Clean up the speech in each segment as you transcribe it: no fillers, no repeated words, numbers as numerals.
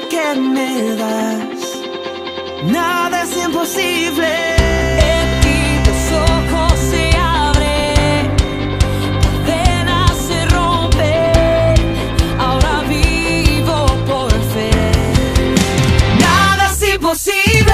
que me das. Nada es imposible. En ti los ojos se abren, cadenas se rompen. Ahora vivo por fe. Nada es imposible.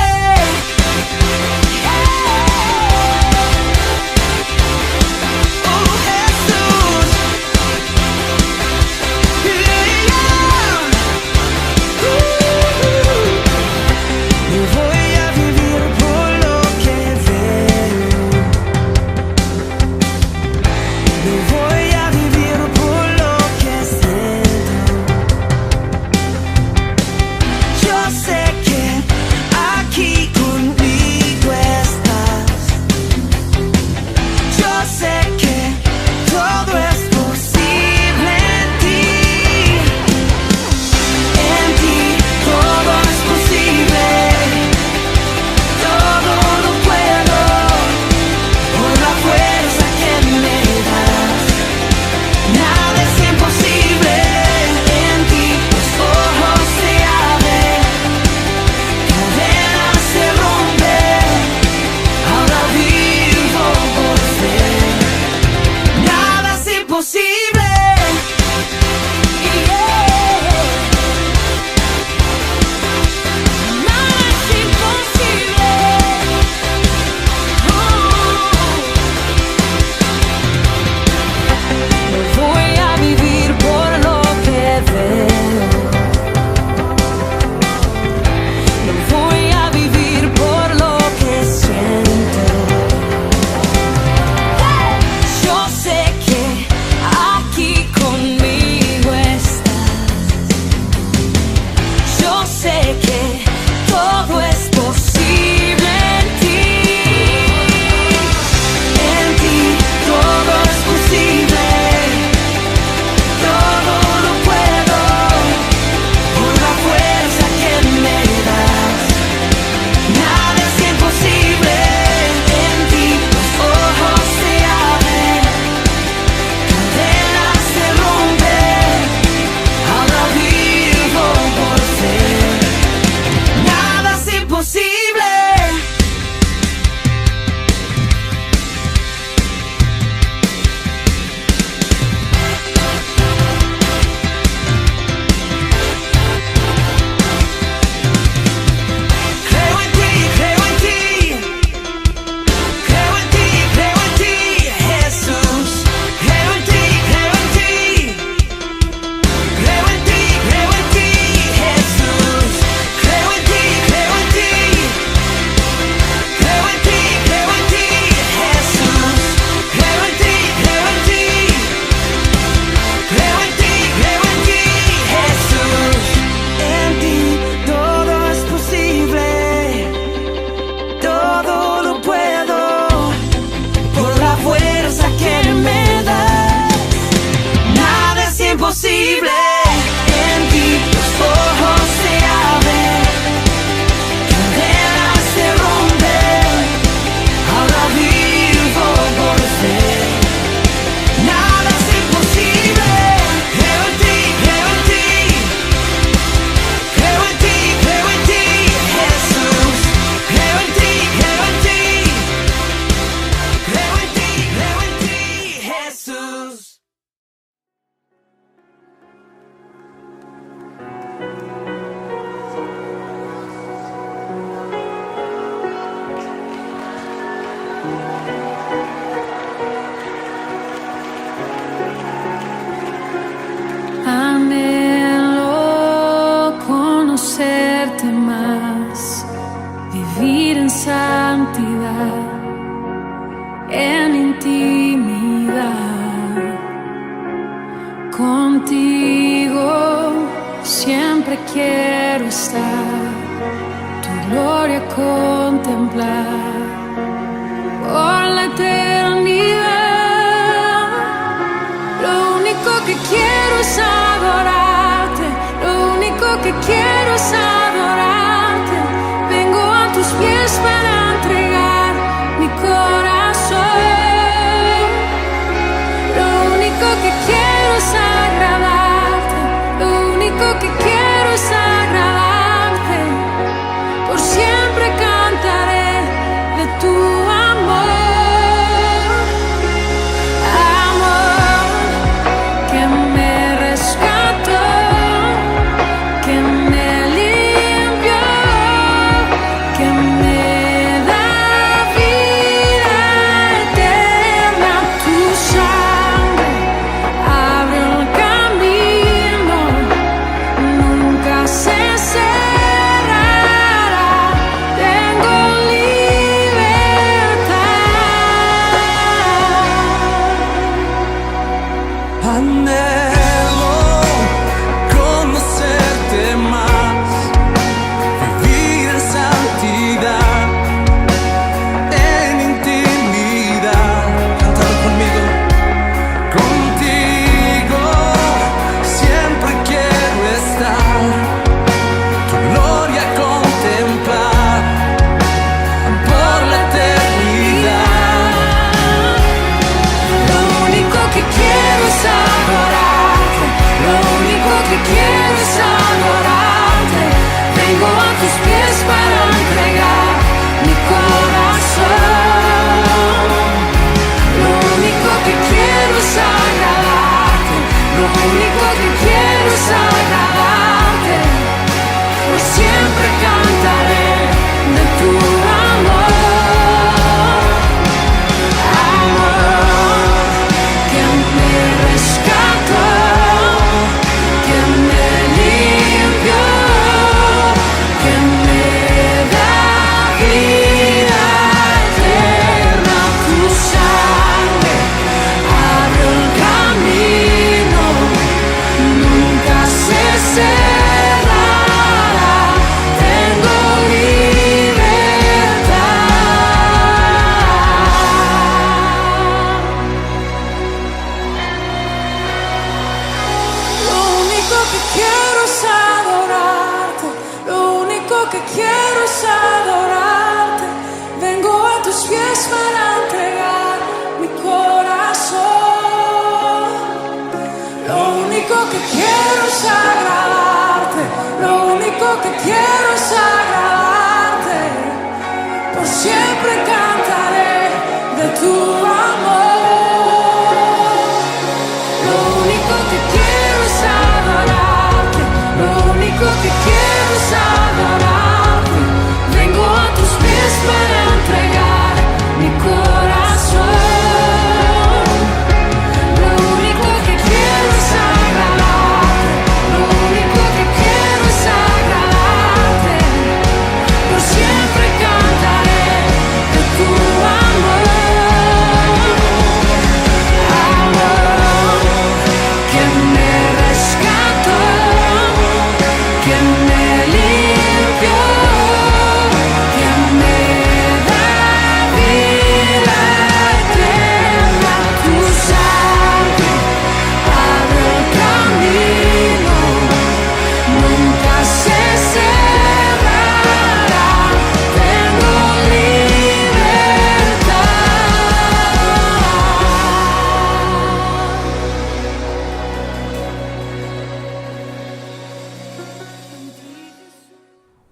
Santidad, en intimidad, contigo siempre quiero estar, tu gloria contemplar por la eternidad. Lo único que quiero es adorarte, lo único que quiero es adorarte. Vengo a tus pies para entregar mi corazón. Lo único que quiero es agradarte, lo único que quiero es agradarte. único que quiero es agradarte, por siempre cantaré de tu amor, amor que me rescató, que me limpió, que me da vida eterna. Tu sangre abre el camino, nunca se cerrará. Tengo libertad. Lo único que quiero es adorarte, lo único que quiero es adorarte. Vengo a tus pies para entregar mi corazón. Lo único que quiero es agradarte, lo único que quiero es agradarte. Por siempre cantaré de tu amor. Lo único que quiero es adorarte, lo único que quiero es adorarte. Vengo a tus pies para entregar mi corazón. Lo único que quiero es agradarte, lo único que quiero es agradarte. Por siempre cantaré de tu amor, amor que me rescató, que me limpió, que me da vida eterna. Tu sangre abre el camino, nunca se cerrará. Tengo libertad.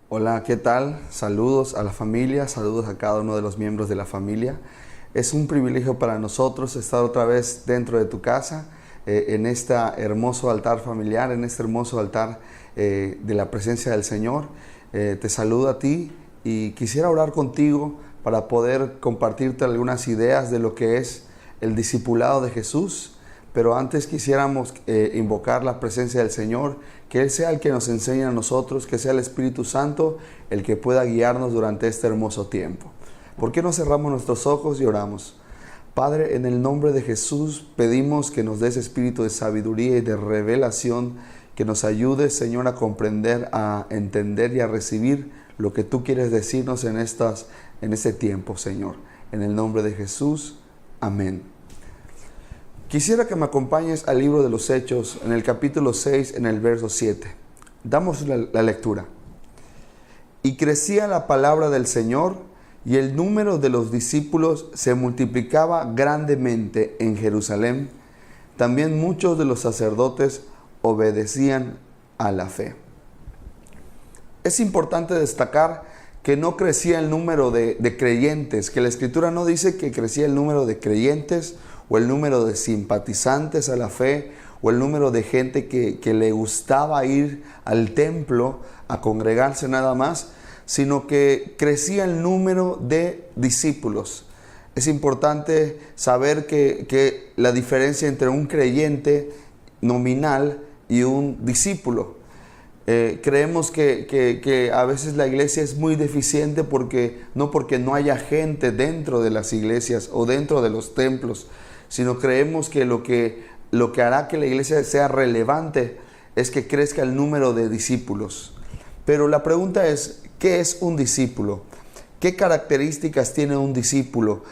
Hola, ¿qué tal? Saludos a la familia, saludos a cada uno de los miembros de la familia. Es un privilegio para nosotros estar otra vez dentro de tu casa, en este hermoso altar familiar, en este hermoso altar de la presencia del Señor. Te saludo a ti y quisiera orar contigo para poder compartirte algunas ideas de lo que es el discipulado de Jesús. Pero antes quisiéramos invocar la presencia del Señor, que Él sea el que nos enseñe a nosotros, que sea el Espíritu Santo el que pueda guiarnos durante este hermoso tiempo. ¿Por qué no cerramos nuestros ojos y oramos? Padre, en el nombre de Jesús pedimos que nos des espíritu de sabiduría y de revelación, que nos ayudes, Señor, a comprender, a entender y a recibir lo que tú quieres decirnos en este tiempo, Señor. En el nombre de Jesús, amén. Quisiera que me acompañes al libro de los Hechos, en el capítulo 6, en el verso 7. Damos la lectura. Y crecía la palabra del Señor, y el número de los discípulos se multiplicaba grandemente en Jerusalén. También muchos de los sacerdotes obedecían a la fe. Es importante destacar que no crecía el número de creyentes, que la Escritura no dice que crecía el número de creyentes, o el número de simpatizantes a la fe, o el número de gente que le gustaba ir al templo a congregarse nada más, sino que crecía el número de discípulos. Es importante saber que la diferencia entre un creyente nominal y un discípulo. Creemos que a veces la iglesia es muy deficiente porque no haya gente dentro de las iglesias o dentro de los templos, sino creemos que lo que hará que la iglesia sea relevante es que crezca el número de discípulos. Pero la pregunta es, ¿qué es un discípulo? ¿Qué características tiene un discípulo?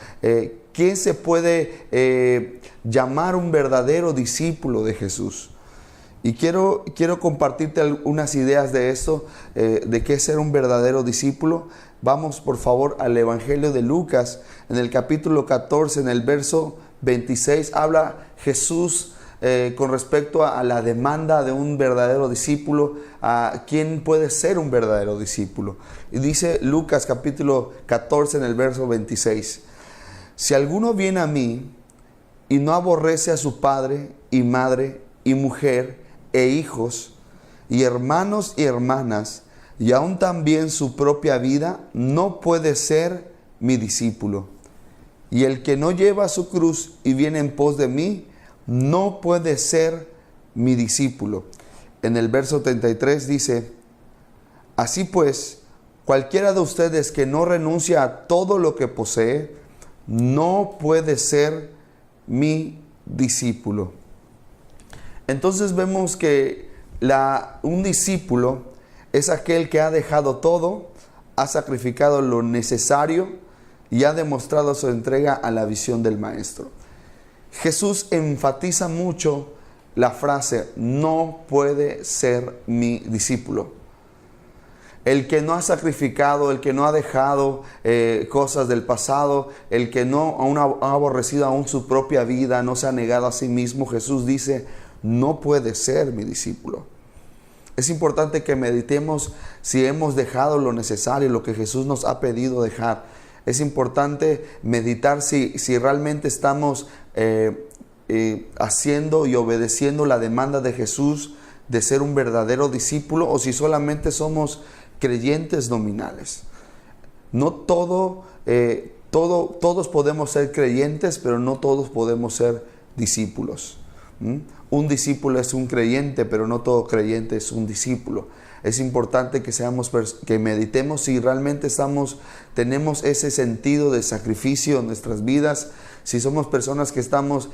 ¿Quién se puede llamar un verdadero discípulo de Jesús? Y quiero compartirte algunas ideas de esto, de qué es ser un verdadero discípulo. Vamos por favor al Evangelio de Lucas, en el capítulo 14, en el verso 26, habla Jesús con respecto a la demanda de un verdadero discípulo, a quién puede ser un verdadero discípulo. Y dice Lucas capítulo 14 en el verso 26, si alguno viene a mí y no aborrece a su padre y madre y mujer, e hijos, y hermanos y hermanas, y aún también su propia vida, no puede ser mi discípulo. Y el que no lleva su cruz y viene en pos de mí, no puede ser mi discípulo. En el verso 33 dice: así pues, cualquiera de ustedes que no renuncia a todo lo que posee, no puede ser mi discípulo. Entonces vemos que un discípulo es aquel que ha dejado todo, ha sacrificado lo necesario y ha demostrado su entrega a la visión del Maestro. Jesús enfatiza mucho la frase: no puede ser mi discípulo. El que no ha sacrificado, el que no ha dejado cosas del pasado, el que no aún ha aborrecido aún su propia vida, no se ha negado a sí mismo, Jesús dice: no puede ser mi discípulo. Es importante que meditemos si hemos dejado lo necesario, lo que Jesús nos ha pedido dejar. Es importante meditar si realmente estamos haciendo y obedeciendo la demanda de Jesús de ser un verdadero discípulo, o si solamente somos creyentes nominales. No todos podemos ser creyentes, pero no todos podemos ser discípulos. Un discípulo es un creyente, pero no todo creyente es un discípulo. Es importante que meditemos si realmente tenemos ese sentido de sacrificio en nuestras vidas, si somos personas que estamos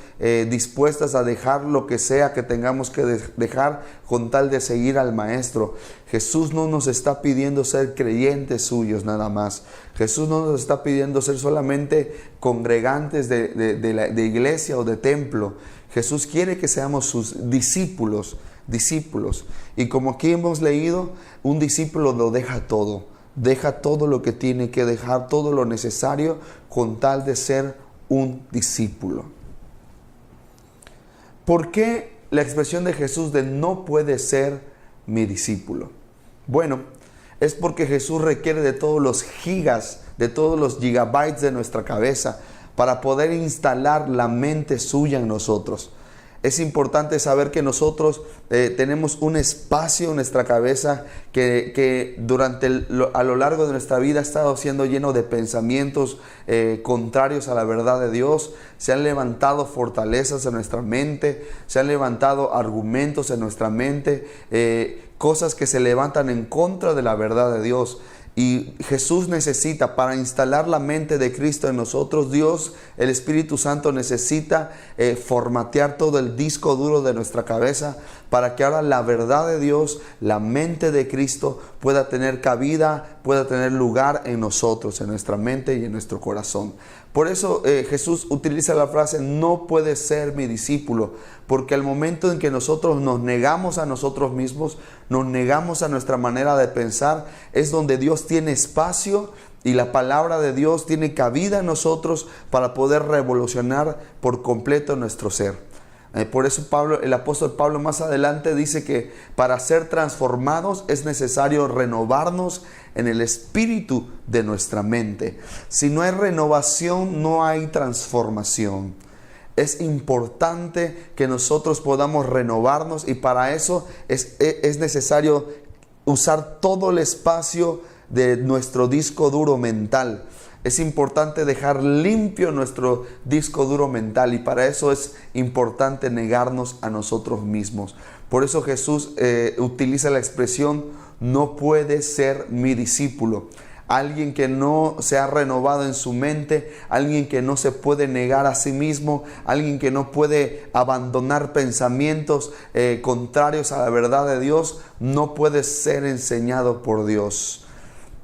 dispuestas a dejar lo que sea que tengamos que dejar con tal de seguir al Maestro. Jesús no nos está pidiendo ser creyentes suyos nada más. Jesús no nos está pidiendo ser solamente congregantes de iglesia o de templo. Jesús quiere que seamos sus discípulos. Y como aquí hemos leído, un discípulo lo deja todo lo que tiene que dejar, todo lo necesario con tal de ser un discípulo. ¿Por qué la expresión de Jesús de no puede ser mi discípulo? Bueno, es porque Jesús requiere de todos los gigas, de todos los gigabytes de nuestra cabeza para poder instalar la mente suya en nosotros. Es importante saber que nosotros tenemos un espacio en nuestra cabeza que a lo largo de nuestra vida ha estado siendo lleno de pensamientos contrarios a la verdad de Dios. Se han levantado fortalezas en nuestra mente, se han levantado argumentos en nuestra mente, cosas que se levantan en contra de la verdad de Dios. Y Jesús necesita, para instalar la mente de Cristo en nosotros, Dios, el Espíritu Santo necesita formatear todo el disco duro de nuestra cabeza para que ahora la verdad de Dios, la mente de Cristo pueda tener cabida, pueda tener lugar en nosotros, en nuestra mente y en nuestro corazón. Por eso Jesús utiliza la frase no puede ser mi discípulo, porque al momento en que nosotros nos negamos a nosotros mismos, nos negamos a nuestra manera de pensar, es donde Dios tiene espacio y la palabra de Dios tiene cabida en nosotros para poder revolucionar por completo nuestro ser. Por eso el apóstol Pablo más adelante dice que para ser transformados es necesario renovarnos en el espíritu de nuestra mente. Si no hay renovación, no hay transformación. Es importante que nosotros podamos renovarnos y para eso es necesario usar todo el espacio de nuestro disco duro mental. Es importante dejar limpio nuestro disco duro mental y para eso es importante negarnos a nosotros mismos. Por eso Jesús utiliza la expresión no puede ser mi discípulo. Alguien que no se ha renovado en su mente, alguien que no se puede negar a sí mismo, alguien que no puede abandonar pensamientos contrarios a la verdad de Dios, no puede ser enseñado por Dios.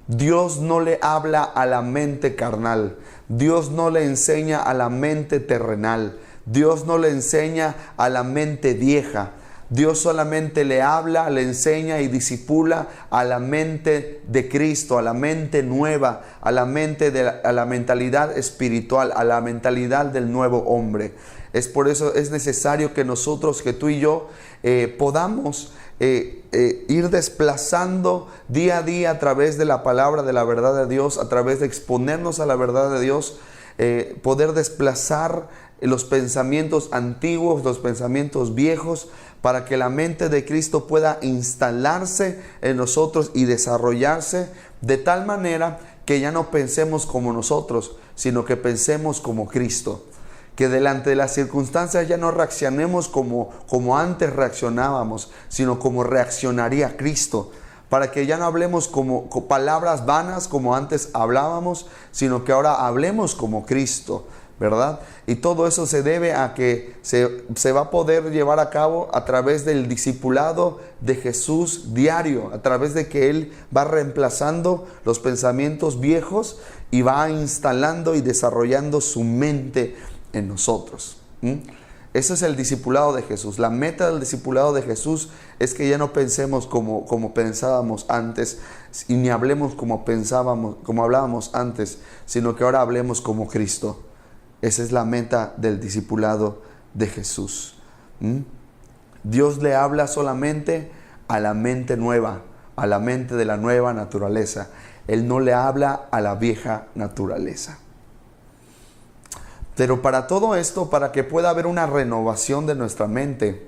Dios no le habla a la mente carnal. Dios no le enseña a la mente terrenal. Dios no le enseña a la mente vieja. Dios solamente le habla, le enseña y discipula a la mente de Cristo, a la mente nueva, a la mentalidad espiritual, a la mentalidad del nuevo hombre. Es por eso es necesario que nosotros, que tú y yo, podamos ir desplazando día a día a través de la palabra de la verdad de Dios, a través de exponernos a la verdad de Dios, poder desplazar los pensamientos antiguos, los pensamientos viejos, para que la mente de Cristo pueda instalarse en nosotros y desarrollarse de tal manera que ya no pensemos como nosotros, sino que pensemos como Cristo. Que delante de las circunstancias ya no reaccionemos como antes reaccionábamos, sino como reaccionaría Cristo. Para que ya no hablemos como palabras vanas como antes hablábamos, sino que ahora hablemos como Cristo, ¿verdad? Y todo eso se debe a que se va a poder llevar a cabo a través del discipulado de Jesús diario, a través de que Él va reemplazando los pensamientos viejos y va instalando y desarrollando su mente en nosotros. Ese es el discipulado de Jesús. La meta del discipulado de Jesús es que ya no pensemos como pensábamos antes, y ni hablemos como hablábamos antes, sino que ahora hablemos como Cristo. Esa es la meta del discipulado de Jesús. Dios le habla solamente a la mente nueva, a la mente de la nueva naturaleza. Él no le habla a la vieja naturaleza. Pero para todo esto, para que pueda haber una renovación de nuestra mente,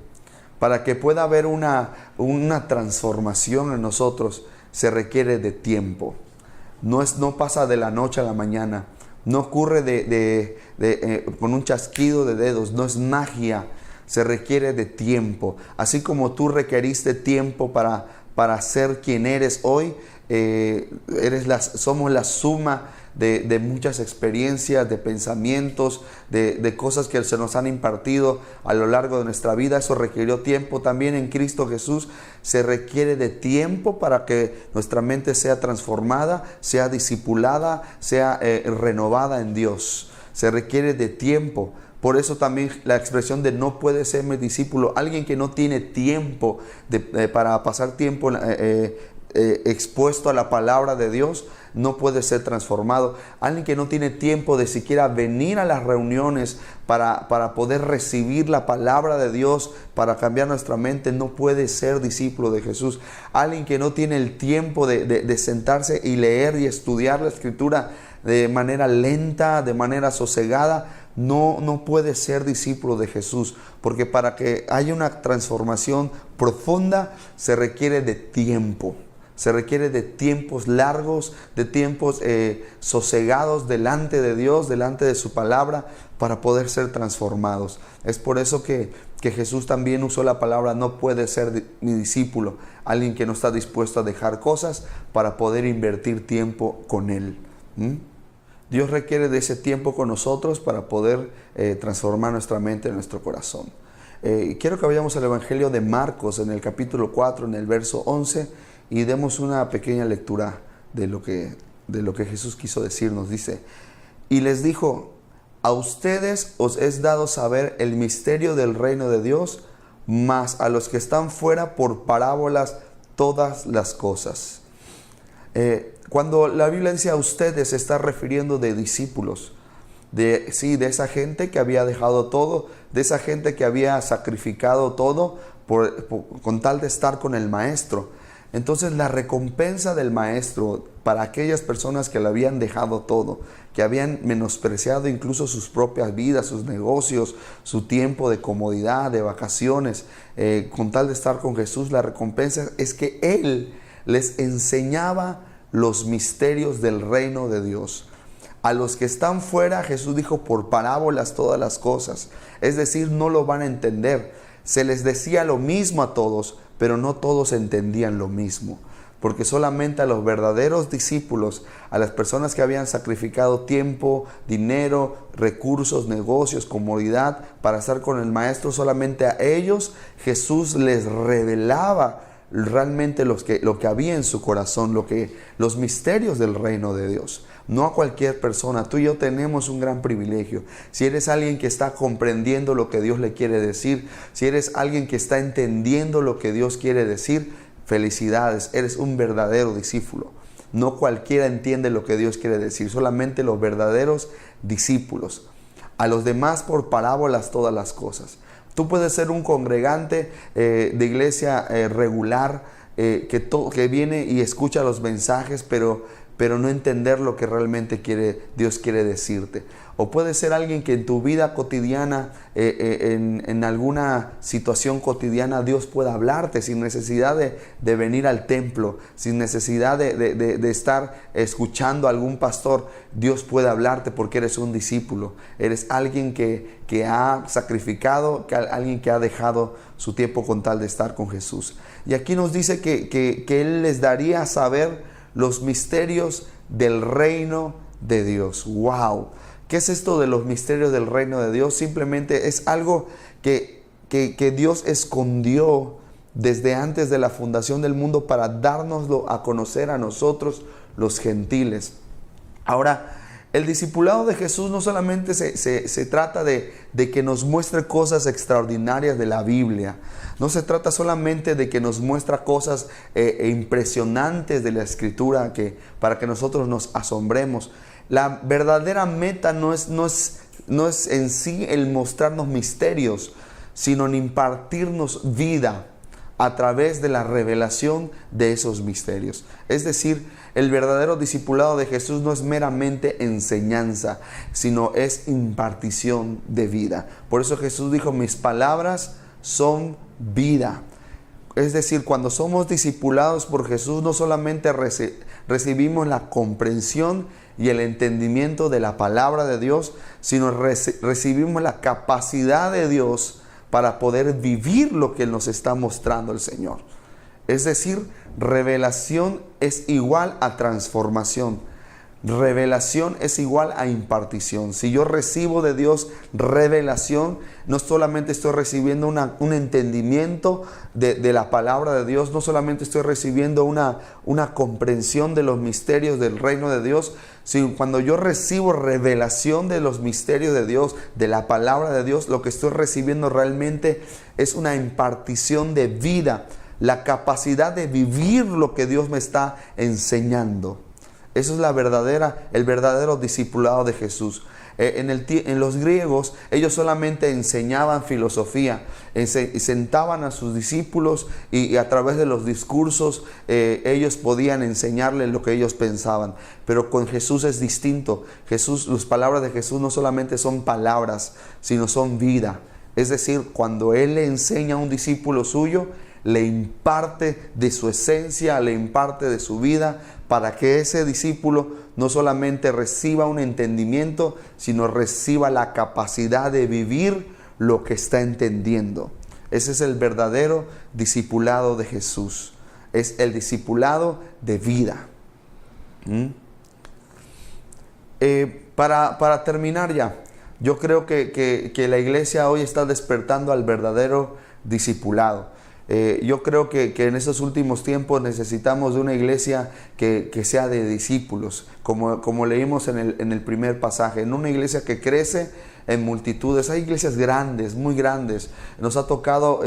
para que pueda haber una transformación en nosotros, se requiere de tiempo. No pasa de la noche a la mañana. No ocurre con un chasquido de dedos. No es magia. Se requiere de tiempo. Así como tú requeriste tiempo para ser quien eres hoy, somos la suma de muchas experiencias, de pensamientos, de cosas que se nos han impartido a lo largo de nuestra vida. Eso requirió tiempo. También en Cristo Jesús se requiere de tiempo para que nuestra mente sea transformada, sea discipulada, sea renovada en Dios. Se requiere de tiempo. Por eso también la expresión de no puede ser mi discípulo. Alguien que no tiene tiempo para pasar tiempo expuesto a la palabra de Dios, no puede ser transformado. Alguien que no tiene tiempo de siquiera venir a las reuniones para poder recibir la palabra de Dios, para cambiar nuestra mente, no puede ser discípulo de Jesús. Alguien que no tiene el tiempo de sentarse y leer y estudiar la Escritura de manera lenta, de manera sosegada, no puede ser discípulo de Jesús, porque para que haya una transformación profunda se requiere de tiempo. Se requiere de tiempos largos, de tiempos sosegados delante de Dios, delante de su palabra, para poder ser transformados. Es por eso que Jesús también usó la palabra no puede ser mi discípulo. Alguien que no está dispuesto a dejar cosas para poder invertir tiempo con Él. Dios requiere de ese tiempo con nosotros para poder transformar nuestra mente, nuestro corazón. Quiero que vayamos al Evangelio de Marcos en el capítulo 4, en el verso 11, y demos una pequeña lectura de lo que Jesús quiso decirnos. Dice: y les dijo, a ustedes os es dado saber el misterio del reino de Dios, mas a los que están fuera por parábolas todas las cosas. Cuando la Biblia dice a ustedes, se está refiriendo de discípulos, de esa gente que había dejado todo, de esa gente que había sacrificado todo con tal de estar con el Maestro. Entonces la recompensa del Maestro para aquellas personas que le habían dejado todo, que habían menospreciado incluso sus propias vidas, sus negocios, su tiempo de comodidad, de vacaciones, con tal de estar con Jesús, la recompensa es que Él les enseñaba los misterios del reino de Dios. A los que están fuera, Jesús dijo, por parábolas todas las cosas. Es decir, no lo van a entender. Se les decía lo mismo a todos, pero no todos entendían lo mismo. Porque solamente a los verdaderos discípulos, a las personas que habían sacrificado tiempo, dinero, recursos, negocios, comodidad para estar con el Maestro, solamente a ellos Jesús les revelaba realmente lo que había en su corazón, los misterios del reino de Dios. No a cualquier persona. Tú y yo tenemos un gran privilegio. Si eres alguien que está comprendiendo lo que Dios le quiere decir, si eres alguien que está entendiendo lo que Dios quiere decir, felicidades, eres un verdadero discípulo. No cualquiera entiende lo que Dios quiere decir, solamente los verdaderos discípulos. A los demás por parábolas todas las cosas. Tú puedes ser un congregante de iglesia regular que viene y escucha los mensajes, pero no entender lo que realmente Dios quiere decirte. o puede ser alguien que en tu vida cotidiana, en alguna situación cotidiana, Dios pueda hablarte sin necesidad de venir al templo, sin necesidad de estar escuchando a algún pastor. Dios puede hablarte porque eres un discípulo, eres alguien que ha sacrificado, alguien que ha dejado su tiempo con tal de estar con Jesús. Y aquí nos dice que Él les daría a saber los misterios del reino de Dios. ¡Wow! ¿Qué es esto de los misterios del reino de Dios? Simplemente es algo que Dios escondió desde antes de la fundación del mundo para dárnoslo a conocer a nosotros los gentiles. Ahora, el discipulado de Jesús no solamente se trata de que nos muestre cosas extraordinarias de la Biblia. No se trata solamente de que nos muestra cosas impresionantes de la Escritura para que nosotros nos asombremos. La verdadera meta no es en sí el mostrarnos misterios, sino en impartirnos vida a través de la revelación de esos misterios. Es decir, el verdadero discipulado de Jesús no es meramente enseñanza, sino es impartición de vida. Por eso Jesús dijo, mis palabras son vida. Es decir, cuando somos discipulados por Jesús, no solamente recibimos la comprensión y el entendimiento de la palabra de Dios, sino recibimos la capacidad de Dios para poder vivir lo que nos está mostrando el Señor. Es decir, revelación es igual a transformación. Revelación es igual a impartición. Si yo recibo de Dios revelación, no solamente estoy recibiendo un entendimiento de la palabra de Dios, no solamente estoy recibiendo una comprensión de los misterios del reino de Dios, sino cuando yo recibo revelación de los misterios de Dios, de la palabra de Dios, lo que estoy recibiendo realmente es una impartición de vida, la capacidad de vivir lo que Dios me está enseñando. Eso es el verdadero discipulado de Jesús. En los griegos, ellos solamente enseñaban filosofía, sentaban a sus discípulos y a través de los discursos ellos podían enseñarles lo que ellos pensaban. Pero con Jesús es distinto. Las palabras de Jesús no solamente son palabras, sino son vida. Es decir, cuando Él le enseña a un discípulo suyo, le imparte de su esencia, le imparte de su vida, para que ese discípulo no solamente reciba un entendimiento, sino reciba la capacidad de vivir lo que está entendiendo. Ese es el verdadero discipulado de Jesús. Es el discipulado de vida. Para terminar ya, yo creo que la iglesia hoy está despertando al verdadero discipulado. Yo creo que en estos últimos tiempos necesitamos de una iglesia que sea de discípulos, como leímos en el primer pasaje, en una iglesia que crece en multitudes. Hay iglesias grandes, muy grandes. Nos ha tocado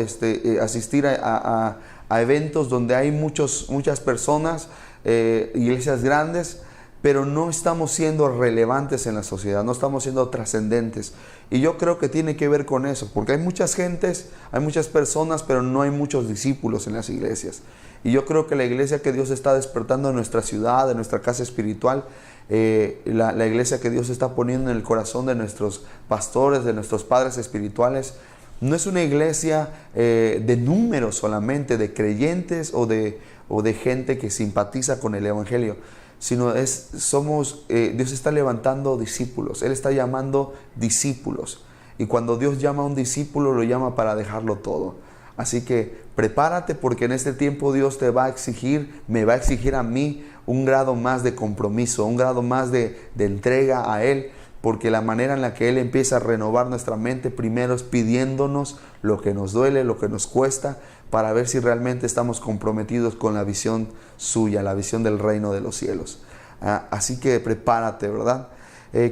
asistir a eventos donde hay muchas personas, iglesias grandes, pero no estamos siendo relevantes en la sociedad, no estamos siendo trascendentes. Y yo creo que tiene que ver con eso, porque hay muchas gentes, hay muchas personas, pero no hay muchos discípulos en las iglesias. Y yo creo que la iglesia que Dios está despertando en nuestra ciudad, en nuestra casa espiritual, la iglesia que Dios está poniendo en el corazón de nuestros pastores, de nuestros padres espirituales, no es una iglesia de números solamente, de creyentes o de gente que simpatiza con el evangelio, sino Dios está levantando discípulos. Él está llamando discípulos. Y cuando Dios llama a un discípulo, lo llama para dejarlo todo. Así que prepárate, porque en este tiempo Dios me va a exigir a mí un grado más de compromiso, un grado más de entrega a Él, porque la manera en la que Él empieza a renovar nuestra mente primero es pidiéndonos lo que nos duele, lo que nos cuesta, para ver si realmente estamos comprometidos con la visión suya, la visión del reino de los cielos. Así que prepárate, ¿verdad?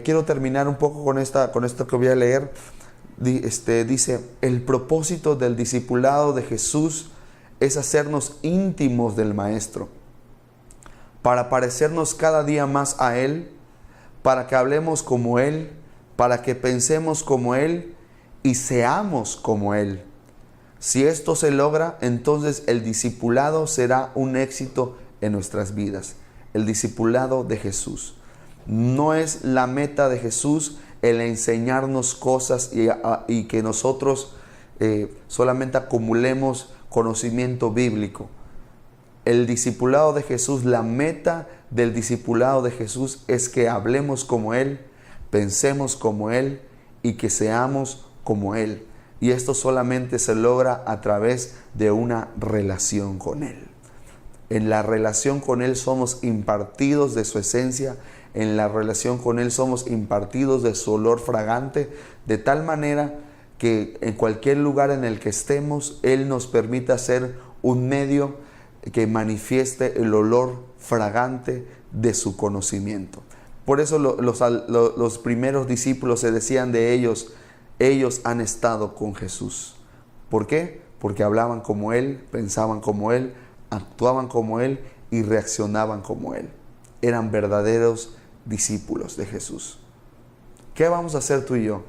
Quiero terminar un poco con esto que voy a leer. Dice, el propósito del discipulado de Jesús es hacernos íntimos del Maestro, para parecernos cada día más a Él, para que hablemos como Él, para que pensemos como Él y seamos como Él. Si esto se logra, entonces el discipulado será un éxito en nuestras vidas. El discipulado de Jesús. No es la meta de Jesús el enseñarnos cosas y que nosotros solamente acumulemos conocimiento bíblico. El discipulado de Jesús, la meta del discipulado de Jesús es que hablemos como Él, pensemos como Él y que seamos como Él. Y esto solamente se logra a través de una relación con Él. En la relación con Él somos impartidos de su esencia, en la relación con Él somos impartidos de su olor fragante, de tal manera que en cualquier lugar en el que estemos, Él nos permita ser un medio que manifieste el olor fragante de su conocimiento. Por eso los primeros discípulos se decían de ellos han estado con Jesús. ¿Por qué? Porque hablaban como Él, pensaban como Él, actuaban como Él y reaccionaban como Él. Eran verdaderos discípulos de Jesús. ¿Qué vamos a hacer tú y yo?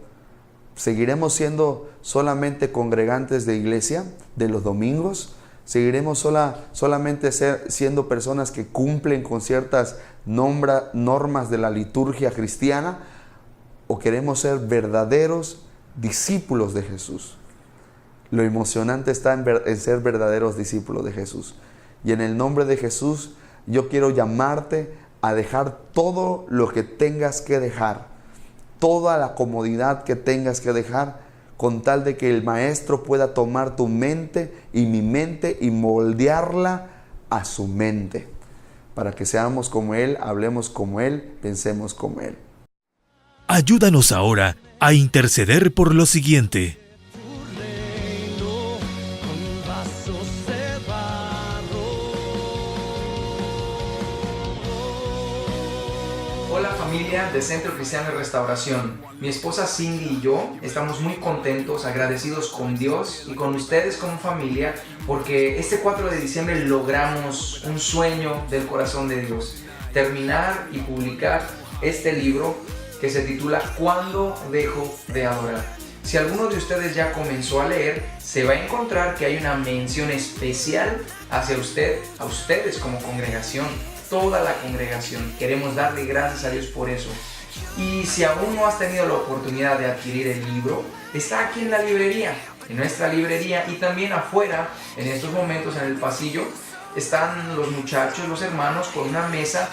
¿Seguiremos siendo solamente congregantes de iglesia de los domingos? ¿Seguiremos solamente siendo personas que cumplen con ciertas normas de la liturgia cristiana? ¿O queremos ser verdaderos discípulos de Jesús? Lo emocionante está en ser verdaderos discípulos de Jesús. Y en el nombre de Jesús, yo quiero llamarte a dejar todo lo que tengas que dejar, toda la comodidad que tengas que dejar, con tal de que el Maestro pueda tomar tu mente y mi mente y moldearla a su mente, para que seamos como Él, hablemos como Él, pensemos como Él. Ayúdanos ahora a interceder por lo siguiente. Hola familia de Centro Cristiano de Restauración. Mi esposa Cindy y yo estamos muy contentos, agradecidos con Dios y con ustedes como familia, porque este 4 de diciembre logramos un sueño del corazón de Dios: terminar y publicar este libro que se titula ¿Cuándo dejo de adorar? Si alguno de ustedes ya comenzó a leer, se va a encontrar que hay una mención especial hacia a ustedes como congregación, toda la congregación. Queremos darle gracias a Dios por eso. Y si aún no has tenido la oportunidad de adquirir el libro, está aquí en la librería, en nuestra librería, y también afuera, en estos momentos en el pasillo, están los muchachos, los hermanos, con una mesa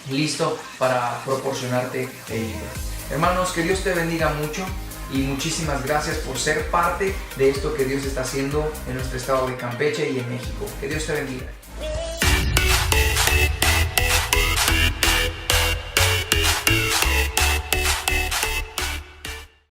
listo para proporcionarte el libro. Hermanos, que Dios te bendiga mucho y muchísimas gracias por ser parte de esto que Dios está haciendo en nuestro estado de Campeche y en México. Que Dios te bendiga.